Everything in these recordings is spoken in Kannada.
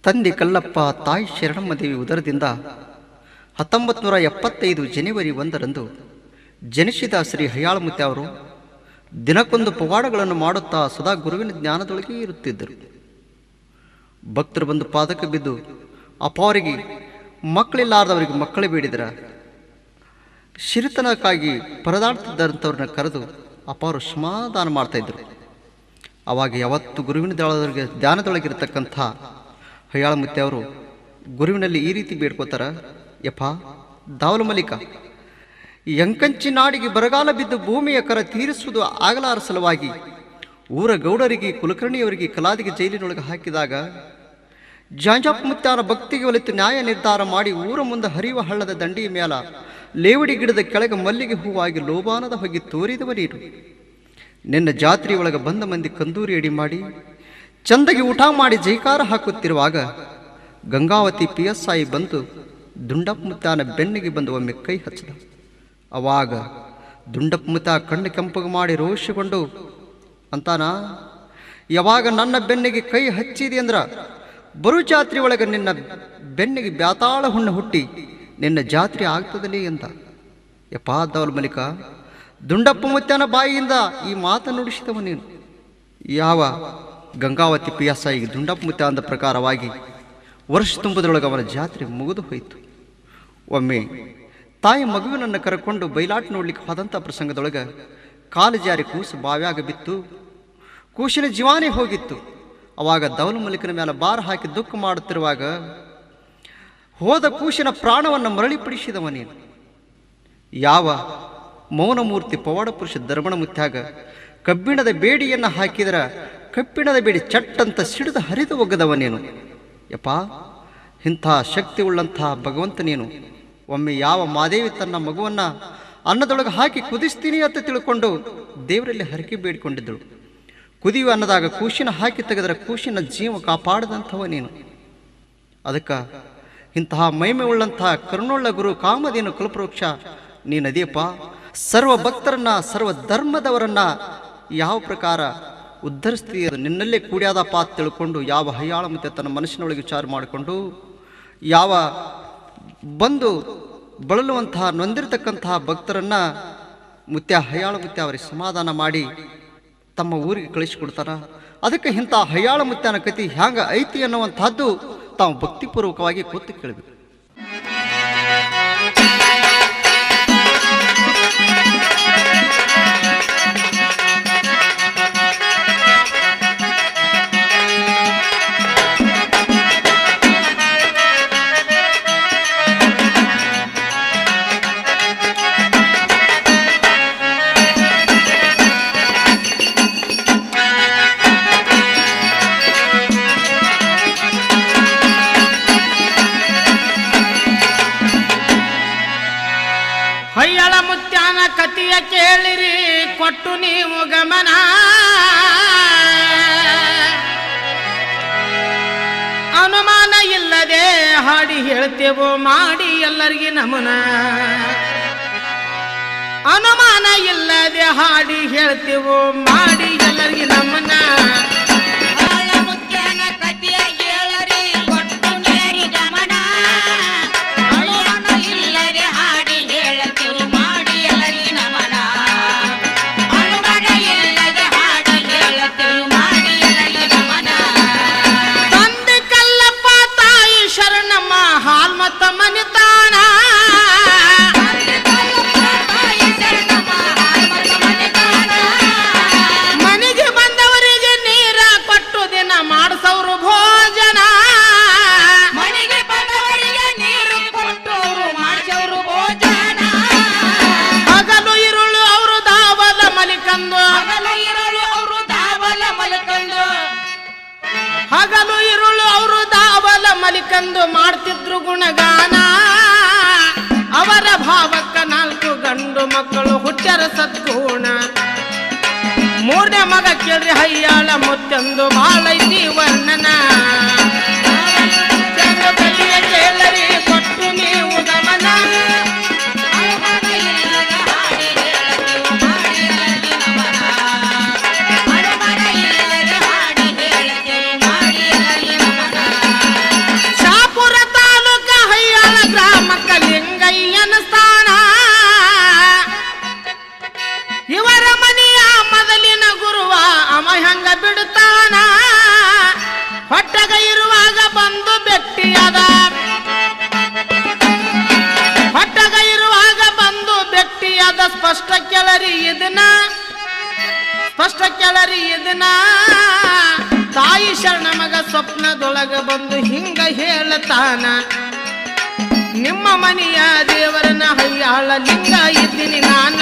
ತಂದೆ ಕಲ್ಲಪ್ಪ ತಾಯಿ ಶರಣಮ್ಮದೇವಿ ಉದರದಿಂದ 1975 ಜನವರಿ 1ರಂದು ಜನಿಸಿದ ಶ್ರೀ ಹಯ್ಯಾಳಮುತ್ಯ ಅವರು ದಿನಕ್ಕೊಂದು ಪವಾಡಗಳನ್ನು ಮಾಡುತ್ತಾ ಸದಾ ಗುರುವಿನ ಜ್ಞಾನದೊಳಗೆ ಇರುತ್ತಿದ್ದರು. ಭಕ್ತರು ಬಂದು ಪಾದಕ್ಕೆ ಬಿದ್ದು ಅವರಿಗೆ ಮಕ್ಕಳಿಲ್ಲಾರದವರಿಗೆ ಮಕ್ಕಳು ಬೇಡಿದರ ಶಿರಿತನಕ್ಕಾಗಿ ಪರದಾಡ್ತಿದ್ದಂಥವ್ರನ್ನ ಕರೆದು ಅಪಾರು ಸಮಾಧಾನ ಮಾಡ್ತಾಯಿದ್ರು. ಅವಾಗ ಯಾವತ್ತು ಗುರುವಿನ ಧ್ಯಾನದೊಳಗಿರತಕ್ಕಂಥ ಹಯ್ಯಾಳಮುತ್ಯ ಅವರು ಗುರುವಿನಲ್ಲಿ ಈ ರೀತಿ ಬೇಡ್ಕೋತಾರ, ಯಪ್ಪ ದಾವಲ ಮಲಿಕ, ಎಂಕಂಚಿ ನಾಡಿಗೆ ಬರಗಾಲ ಬಿದ್ದು ಭೂಮಿಯ ಕರ ತೀರಿಸುವುದು ಆಗಲಾರ ಸಲುವಾಗಿ ಊರ ಗೌಡರಿಗೆ ಕುಲಕರ್ಣಿಯವರಿಗೆ ಕಲಾದಿಗೆ ಜೈಲಿನೊಳಗೆ ಹಾಕಿದಾಗ ಜಾಂಜಪ್ಪ ಮುತ್ಯಾನ ಭಕ್ತಿಗೆ ಒಲಿತು ನ್ಯಾಯ ನಿರ್ಧಾರ ಮಾಡಿ ಊರ ಮುಂದೆ ಹರಿಯುವ ಹಳ್ಳದ ದಂಡಿಯ ಮೇಲ ಲೇವಡಿ ಗಿಡದ ಕೆಳಗೆ ಮಲ್ಲಿಗೆ ಹೂವಾಗಿ ಲೋಬಾನದ ಹೊಗೆ ತೋರಿದವ ನೀರು. ನಿನ್ನ ಜಾತ್ರೆಯೊಳಗೆ ಬಂದ ಮಂದಿ ಕಂದೂರಿ ಅಡಿ ಮಾಡಿ ಚಂದಗೆ ಊಟ ಮಾಡಿ ಜೈಕಾರ ಹಾಕುತ್ತಿರುವಾಗ ಗಂಗಾವತಿ PSI ಬಂದು ದುಂಡಪ್ಪ ಮುತ್ಯಾನ ಬೆನ್ನಿಗೆ ಬಂದು ಒಮ್ಮೆ ಕೈ ಹಚ್ಚಿದ. ಅವಾಗ ದುಂಡಪ್ಪ ಮುತ್ಯ ಕಣ್ಣು ಕೆಂಪಗೆ ಮಾಡಿ ರೋಷಗೊಂಡು ಅಂತಾನ, ಯಾವಾಗ ನನ್ನ ಬೆನ್ನಿಗೆ ಕೈ ಹಚ್ಚಿದೆ ಅಂದ್ರ ಬರು ಜಾತ್ರೆ ಒಳಗೆ ನಿನ್ನ ಬೆನ್ನಿಗೆ ಬ್ಯಾತಾಳ ಹುಣ್ಣು ಹುಟ್ಟಿ ನಿನ್ನ ಜಾತ್ರೆ ಆಗ್ತದಲೇ ಎಂದ. ಯಪ್ಪ ದಾವಲ ಮಲಿಕ, ದುಂಡಪ್ಪ ಮುತ್ಯನ ಬಾಯಿಯಿಂದ ಈ ಮಾತು ನುಡಿಸಿದವ ನೀನು. ಯಾವ ಗಂಗಾವತಿ PSI ದುಂಡಪ್ಪ ಮುತ್ಯ ಅಂದ ಪ್ರಕಾರವಾಗಿ ವರ್ಷ ತುಂಬುದರೊಳಗೆ ಅವನ ಜಾತ್ರೆ ಮುಗಿದು ಹೋಯಿತು. ಒಮ್ಮೆ ತಾಯಿ ಮಗುವಿನನ್ನು ಕರೆಕೊಂಡು ಬಯಲಾಟ ನೋಡ್ಲಿಕ್ಕೆ ಹೋದಂಥ ಪ್ರಸಂಗದೊಳಗೆ ಕಾಲು ಜಾರಿ ಕೂಸು ಬಾವ್ಯಾಗ ಬಿತ್ತು. ಕೂಸಿನ ಜೀವಾನೇ ಹೋಗಿತ್ತು. ಅವಾಗ ದಾವಲ ಮಲಿಕನ ಮೇಲೆ ಭಾರ ಹಾಕಿ ದುಃಖ ಮಾಡುತ್ತಿರುವಾಗ ಹೋದ ಕೂಸಿನ ಪ್ರಾಣವನ್ನು ಮರಳಿಪಡಿಸಿದವ ನೀನು. ಯಾವ ಮೌನಮೂರ್ತಿ ಪವಾಡ ಪುರುಷ ಧರ್ಮಣ ಮುತ್ಯಾಗ ಕಬ್ಬಿಣದ ಬೇಡಿಯನ್ನು ಹಾಕಿದರ ಕಬ್ಬಿಣದ ಬೇಡಿ ಚಟ್ಟಂತ ಸಿಡಿದು ಹರಿದು ಒಗ್ಗದವ ನೀನು. ಯಪ್ಪ, ಇಂಥ ಶಕ್ತಿ ಉಳ್ಳಂಥ ಭಗವಂತ ನೀನು. ಒಮ್ಮೆ ಯಾವ ಮಾದೇವಿ ತನ್ನ ಮಗುವನ್ನು ಅನ್ನದೊಳಗೆ ಹಾಕಿ ಕುದಿಸ್ತೀನಿ ಅಂತ ತಿಳ್ಕೊಂಡು ದೇವರಲ್ಲಿ ಹರಕೆ ಬೇಡಿಕೊಂಡಿದ್ದಳು. ಕುದಿಯುವ ಅನ್ನದಾಗ ಕೂಶಿನ ಹಾಕಿ ತೆಗೆದರೆ ಕೂಶಿನ ಜೀವ ಕಾಪಾಡದಂಥವ ನೀನು. ಅದಕ್ಕೆ ಇಂತಹ ಮಹಿಮೆ ಉಳ್ಳಂತಹ ಕರುಣುಳ್ಳ ಗುರು ಕಾಮಧೇನು ಕಲ್ಪವೃಕ್ಷ ನೀನದಿಯಪ್ಪ. ಸರ್ವ ಭಕ್ತರನ್ನ ಸರ್ವ ಧರ್ಮದವರನ್ನ ಯಾವ ಪ್ರಕಾರ ಉದ್ಧರಿಸ್ತೀಯ ನಿನ್ನಲ್ಲೇ ಕೂಡ್ಯಾದಪ್ಪ ಅಂತ ತಿಳ್ಕೊಂಡು ಯಾವ ಹಯ್ಯಾಳಮುತ್ಯ ತನ್ನ ಮನಸ್ಸಿನೊಳಗೆ ವಿಚಾರ ಮಾಡಿಕೊಂಡು ಯಾವ ಬಂದು ಬಳಲುವಂತಹ ನೊಂದಿರತಕ್ಕಂತಹ ಭಕ್ತರನ್ನ ಹಯ್ಯಾಳಮುತ್ಯ ಅವರಿಗೆ ಸಮಾಧಾನ ಮಾಡಿ ತಮ್ಮ ಊರಿಗೆ ಕಳಿಸಿಕೊಡ್ತಾರ. ಅದಕ್ಕೆ ಇಂಥ ಹಯ್ಯಾಳಮುತ್ಯನ ಕತಿ ಹ್ಯಾಂಗ ಐತಿ ಅನ್ನುವಂಥದ್ದು ತಾವು ಭಕ್ತಿಪೂರ್ವಕವಾಗಿ ಕೂತು ಕೇಳಬೇಕು. ಹಯ್ಯಾಳಮುತ್ಯನ ಕತಿಯ ಕೇಳಿರಿ ಕೊಟ್ಟು ನೀವು ಗಮನ. ಅನುಮಾನ ಇಲ್ಲದೆ ಹಾಡಿ ಹೇಳ್ತೇವೋ ಮಾಡಿ ಎಲ್ಲರಿಗೆ ನಮನ. ಅನುಮಾನ ಇಲ್ಲದೆ ಹಾಡಿ ಹೇಳ್ತೇವೋ ಮಾಡಿ ಎಲ್ಲರಿಗೆ ನಮನ. ಹಗಲು ಇರುಳು ಅವರು ದಾವಲ ಮಲಿಕಂದು ಮಾಡ್ತಿದ್ರು ಗುಣಗಾನ. ಅವರ ಭಾವಕ್ಕ 4 ಗಂಡು ಮಕ್ಕಳು ಹುಟ್ಟ್ಯಾರ ಸದ್ಗುಣ. 3ನೇ ಮಗ ಕೇಳ್ರಿ ಹಯ್ಯಾಳಮುತ್ಯಂದು ಬಾಳೈತಿ ವರ್ಣನ. ಕೇಳರಿ ಕೊಟ್ಟು ನೀವು ಗಮನ. ಕೇಳರಿ ಇದನ್ನ ತಾಯಿ ಶರಣ ಮಗ ಸ್ವಪ್ನದೊಳಗ ಬಂದು ಹಿಂಗ ಹೇಳತಾನ ನಿಮ್ಮ ಮನೆಯ ದೇವರನ ಹಯ್ಯಾಳ ಲಿಂಗ ಇದ್ದೀನಿ ನಾನ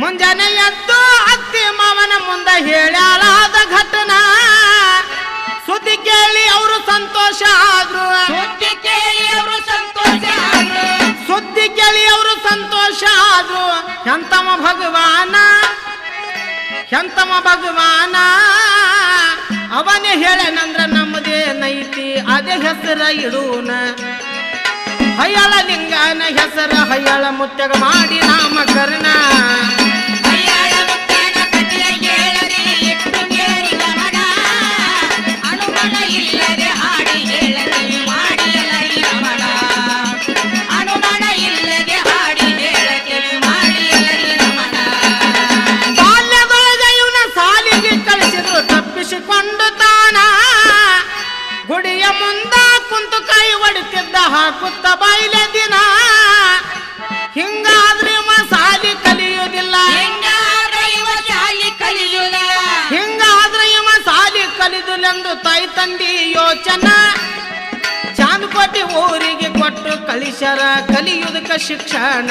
ಮುಂಜಾನೆ ಎದ್ದು ಅತ್ತಿ ಮಾವನ ಮುಂದೆ ಹೇಳ್ಯಾಳಾದ ಘಟನಾ ಸುದ್ದಿ ಕೇಳಿ ಅವರು ಸಂತೋಷ ಆದ್ರು ಎಂತಮ ಭಗವಾನ ಅವನೇ ಹೇಳನಂದ್ರ ನಮ್ಮದೇ ನೈತಿ ಅದೇ ಹೆಸರ ಇಡೂನ ಹಯ್ಯಾಳ ಲಿಂಗನ ಹೆಸರ ಹಯ್ಯಾಳ ಮುತ್ಯಾಗ ಮಾಡಿ ನಾಮಕರಣ ಗುಡಿಯ ಮುಂದ ಕುಂತು ಕೈ ಒಡಿತಿದ್ದ ಹಾಕುತ್ತ ಬಾಯಿಲೆ ದಿನ ಹಿಂಗಾದ್ರೆ ಸಾಲಿ ಕಲಿಯುವುದಿಲ್ಲ ಕಲಿದುಲೆಂದು ತಾಯಿ ತಂದಿ ಯೋಚನ ಚಾಂದಕೋಟೆ ಊರಿಗೆ ಕೊಟ್ಟು ಕಳಿಸರ ಕಲಿಯುವುದಕ್ಕ ಶಿಕ್ಷಣ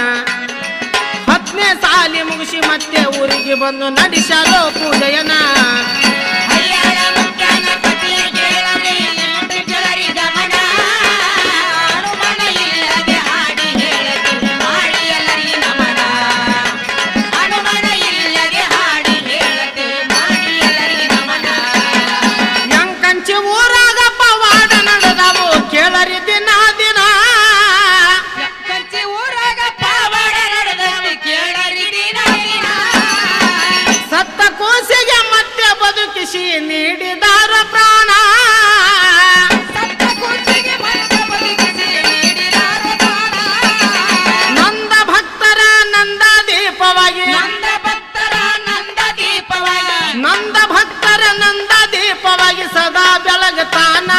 10ನೇ ಸಾಲಿ ಮುಗಿಸಿ ಮತ್ತೆ ಊರಿಗೆ ಬಂದು ನಡೆಸಲು ಪೂಜೆಯನ ನೀಡಿದಾರ ಪ್ರಾಣ ನಂದ ಭಕ್ತರ ನಂದ ದೀಪವಾಗಿ ಸದಾ ಬೆಳಗತಾನ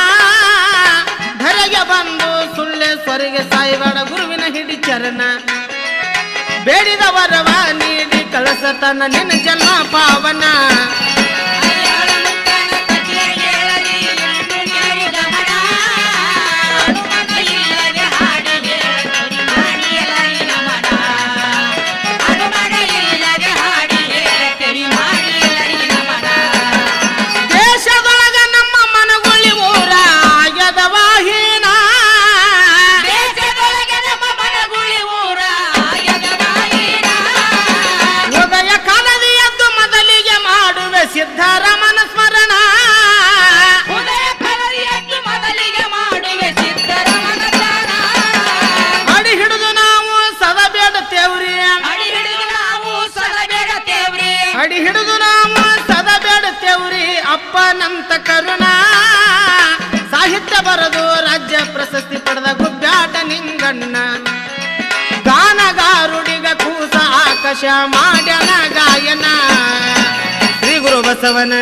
ಧರೆಗೆ ಬಂದು ಸುಳ್ಳೆ ಸ್ವರಿಗೆ ಸಾಯಿಬಾಡ ಗುರುವಿನ ಹಿಡಿ ಚರಣ ಬೇಡಿದ ವರವ ನೀಡಿ ಕಳಸತನ ನಿನ್ನ ಜನ್ಮ ಪಾವನ ಸಿದ್ಧರಾಮನ ಸ್ಮರಣ ಅಡಿ ಹಿಡಿದು ನಾವು ಸದಾ ಬೇಡತೇವ್ರಿ ಅಪ್ಪನಂತ ಕರುಣ ಸಾಹಿತ್ಯ ಬರೆದು ರಾಜ್ಯ ಪ್ರಶಸ್ತಿ ಪಡೆದ ಗುಬ್ಬ್ಯಾಟ ನಿಂಗಣ್ಣ ಗಾನಗಾರುಡಿಗ ಕೂಸ ಆಕಾಶ ಮಾಡ್ಯನ ಗಾಯನ ಶ್ರೀ ಗುರು ಬಸವನ